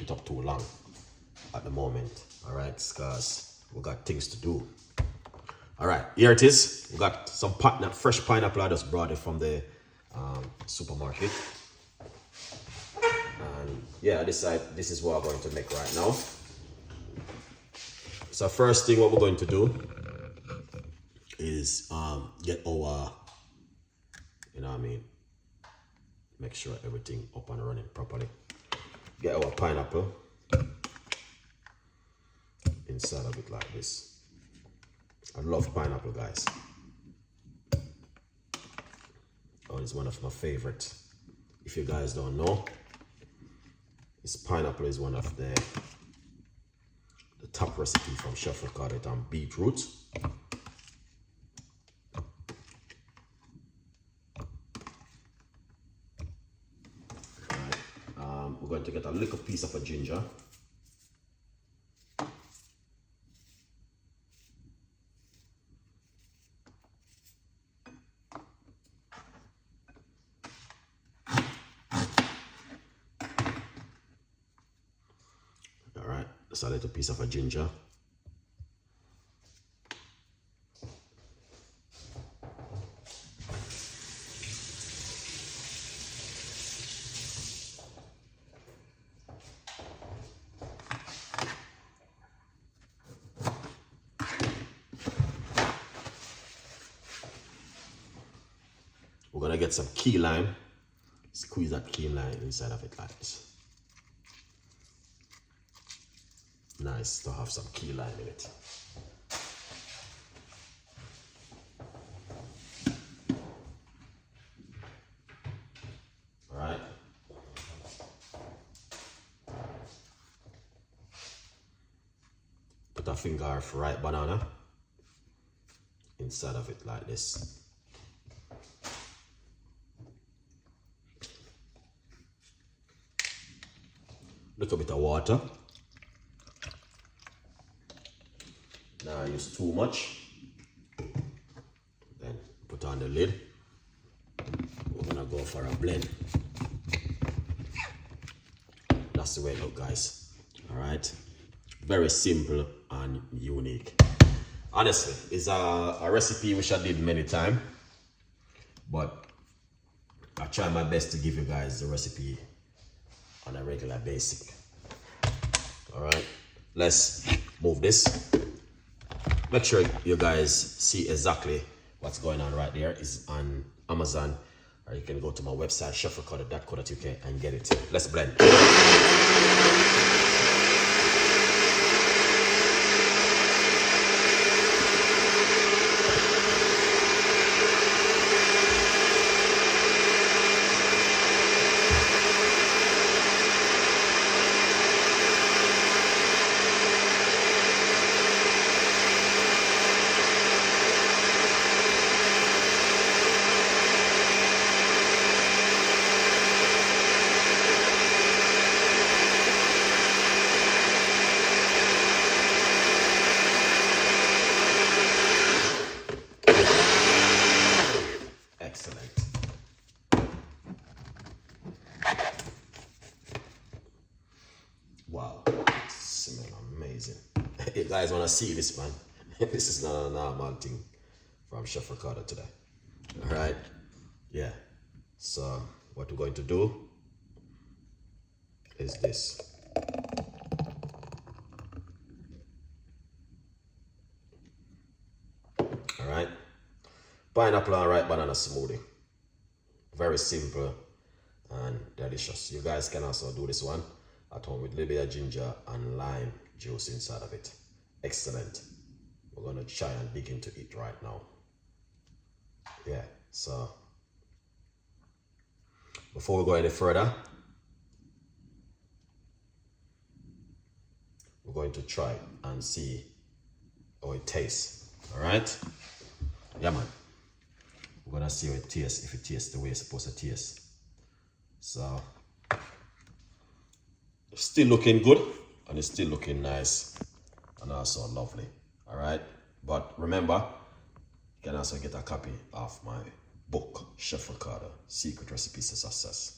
it up too long at the moment. All right, because we got things to do. All right, here it is. We got some fresh pineapple. I just brought it from the supermarket. And yeah, this is what I'm going to make right now. So first thing what we're going to do is get our, you know what I mean, make sure everything up and running properly. Get our pineapple inside of it like this. I love pineapple, guys. Oh, it's one of my favorite. If you guys don't know, pineapple is one of the top recipe from Chef Ricardo on beetroot. Right. We're going to get a little piece of a ginger. Just a little piece of a ginger. We're gonna get some key lime. Squeeze that key lime inside of it like this. Nice to have some key lime in it. All right. Put a finger of ripe banana inside of it like this. Little bit of water. Now I use too much. Then put on the lid. We're gonna go for a blend. That's the way it looks, guys. All right. Very simple and unique. Honestly, it's a recipe which I did many times, but I try my best to give you guys the recipe on a regular basis. All right. Let's move this. Make sure you guys see exactly what's going on right there. It's on Amazon, or you can go to my website, chefricardo.co.uk, and get it. Let's blend. Wow, it smells amazing. You guys want to see this, man? This is not a normal thing from Chef Ricardo today. All right, yeah. So what we're going to do is this. All right, pineapple and ripe banana smoothie. Very simple and delicious. You guys can also do this one at home with a little bit of ginger and lime juice inside of it. Excellent. We're gonna try and dig into it right now. Yeah, so before we go any further, we're going to try and see how it tastes. All right? Yeah, man. We're gonna see how it tastes, if it tastes the way it's supposed to taste. So it's still looking good, and it's still looking nice and also lovely. All right, but remember, you can also get a copy of my book, Chef Ricardo, Secret Recipes to Success.